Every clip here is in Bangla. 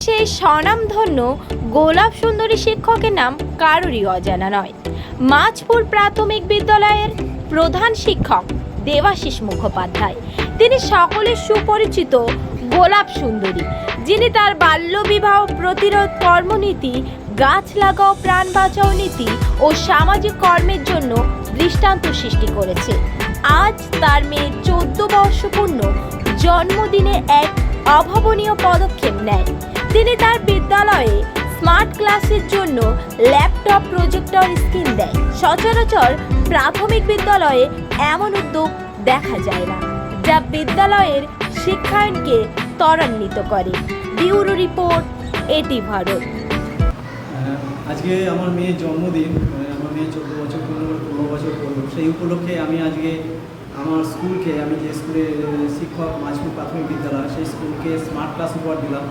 সেই স্বনামধন্য গোলাপ সুন্দরী শিক্ষকের নাম কারোরই অজানা নয়। মাঝপুর প্রাথমিক বিদ্যালয়ের প্রধান শিক্ষক দেবাশিস মুখোপাধ্যায়। তিনি সকলের সুপরিচিত গোলাপ সুন্দরী, যিনি তার বাল্যবিবাহ প্রতিরোধ কর্মনীতি, গাছ লাগাও প্রাণ বাঁচাও নীতি ও সামাজিক কর্মের জন্য দৃষ্টান্ত সৃষ্টি করেছে। আজ তার মেয়ের 14 বর্ষপূর্ণ জন্মদিনে এক অভাবনীয় পদক্ষেপ নেয়। তিনি তার বিদ্যালয়ে স্মার্ট ক্লাসের জন্য ল্যাপটপ প্রজেক্টর স্ক্রিন দেয়। সচরাচর প্রাথমিক বিদ্যালয়ে এমন উদ্যোগ দেখা যায় না, যা বিদ্যালয়ের শিক্ষায়নকে ত্বরান্বিত করে। ব্যুরো রিপোর্ট, এটি ভারত। আজকে আমার মেয়ের জন্মদিন, আমার মেয়ে 14 বছর পূর্ণ 15 বছর পড়লো। সেই উপলক্ষে আমি আজকে আমার স্কুলকে, আমি যে স্কুলে শিক্ষক মাঝপুর প্রাথমিক বিদ্যালয়, সেই স্কুলকে স্মার্ট ক্লাস উপহার দিলাম।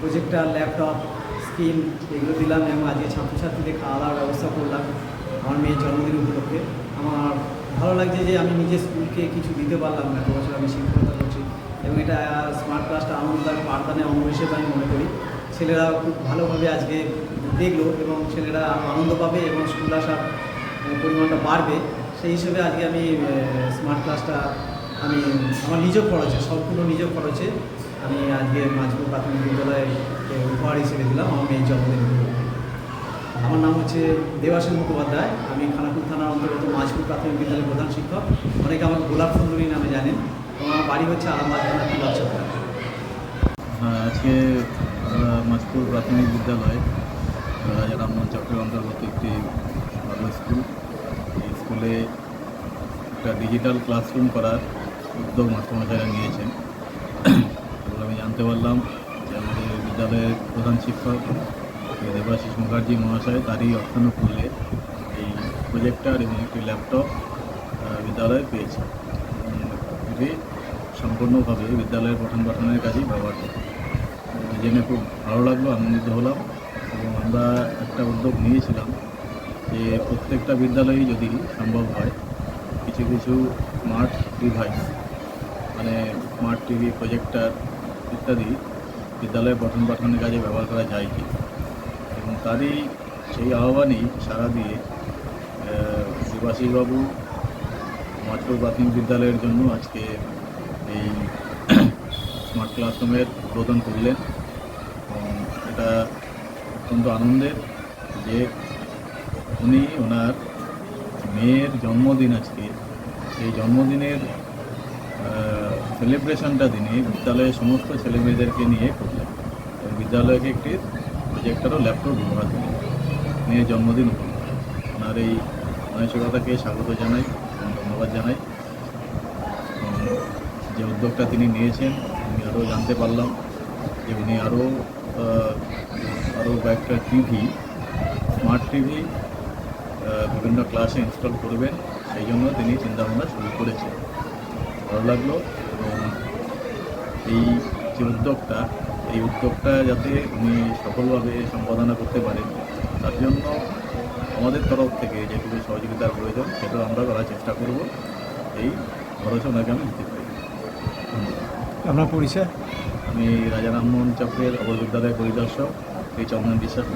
প্রজেক্টর, ল্যাপটপ, স্ক্রিন এগুলো দিলাম এবং আজকে ছাত্রছাত্রীদের খাওয়া দাওয়ার ব্যবস্থা করলাম আমার মেয়ের জন্মদিন উপলক্ষে। আমার ভালো লাগছে যে আমি নিজের স্কুলকে কিছু দিতে পারলাম। এত বছর আমি শিক্ষকতা করছি এবং এটা স্মার্ট ক্লাসটা আনন্দ আর পাঠদানের অঙ্গ হিসেবে আমি মনে করি। ছেলেরা খুব ভালোভাবে আজকে দেখলো এবং ছেলেরা আনন্দ পাবে এবং স্কুল আসার পরিমাণটা বাড়বে। সেই হিসেবে আজকে আমি স্মার্ট ক্লাসটা আমি আমার নিজ খরচে, সম্পূর্ণ নিজ খরচে আমি আজকে মাঝপুর প্রাথমিক বিদ্যালয়ে উপহার হিসেবে দিলাম আমার মেয়ের জন্মদিন। আমার নাম হচ্ছে দেবাশিস মুখোপাধ্যায়। আমি খানাকুল থানার অন্তর্গত মাঝপুর প্রাথমিক বিদ্যালয়ের প্রধান শিক্ষক। অনেকে আমার গোলাপ সুন্দরী নামে জানেন এবং আমার বাড়ি হচ্ছে আরামবাগ থানার তিলকচত্বর। আজকে মাঝপুর প্রাথমিক বিদ্যালয় রাজা রামমোহন চক্রের অন্তর্গত একটি ভালো স্কুল। এই স্কুলে একটা ডিজিটাল ক্লাসরুম করার উদ্যোগ মাস্টারমশাইরা নিয়েছেন। আমি জানতে পারলাম যে আমাদের বিদ্যালয়ের প্রধান শিক্ষক দেবাশিস মুখার্জি মহাশয় তারই অর্থানুকূল্যে এই প্রজেক্টর এবং একটি ল্যাপটপ বিদ্যালয়ে পেয়েছে। এটি সম্পূর্ণভাবে বিদ্যালয়ের পঠন পাঠনের কাজেই ব্যবহার করে জেনে খুব ভালো লাগলো, আনন্দিত হলাম। এবং আমরা একটা উদ্যোগ নিয়েছিলাম যে প্রত্যেকটা বিদ্যালয়েই যদি সম্ভব হয় কিছু কিছু স্মার্ট ডিভাইস, মানে স্মার্ট টিভি, প্রজেক্টর ইত্যাদি বিদ্যালয়ের পঠন পাঠনের কাজে ব্যবহার করা যায় কি, এবং তারই সেই আহ্বানেই সাড়া দিয়ে দেবাশিসবাবু মাঝপুর প্রাথমিক বিদ্যালয়ের জন্য আজকে এই স্মার্ট ক্লাসরুমের উদ্বোধন করলেন। এবং এটা অত্যন্ত আনন্দের যে উনি ওনার মেয়ের জন্মদিন আজকে, সেই জন্মদিনের সেলিব্রেশনটা তিনি বিদ্যালয়ের সমস্ত ছেলেমেয়েদেরকে নিয়ে করলেন এবং বিদ্যালয়কে একটি প্রজেক্টর ও ল্যাপটপ উপহার দিলেন মেয়ের জন্মদিন উপলক্ষে। ওনার এই মানসিকতাকে স্বাগত জানাই এবং ধন্যবাদ জানাই। যে উদ্যোগটা তিনি নিয়েছেন, আমি আরও জানতে পারলাম যে উনি আরও কয়েকটা টিভি, স্মার্ট টিভি বিভিন্ন ক্লাসে ইনস্টল করবেন, সেই জন্য তিনি চিন্তাভাবনা শুরু করেছেন। ভালো লাগলো। এবং এই যে উদ্যোগটা, এই উদ্যোগটা যাতে উনি সফলভাবে সম্পাদনা করতে পারেন, তার জন্য আমাদের তরফ থেকে যেটুকু সহযোগিতার প্রয়োজন সেটাও আমরা করার চেষ্টা করব। এই ভরসা ওনাকে আমি দিতে পারি। আপনার পরিচয়? আমি রাজা রামমোহন চক্রের অবর বিদ্যালয় পরিদর্শক শ্রী চন্দন বিশ্বাস।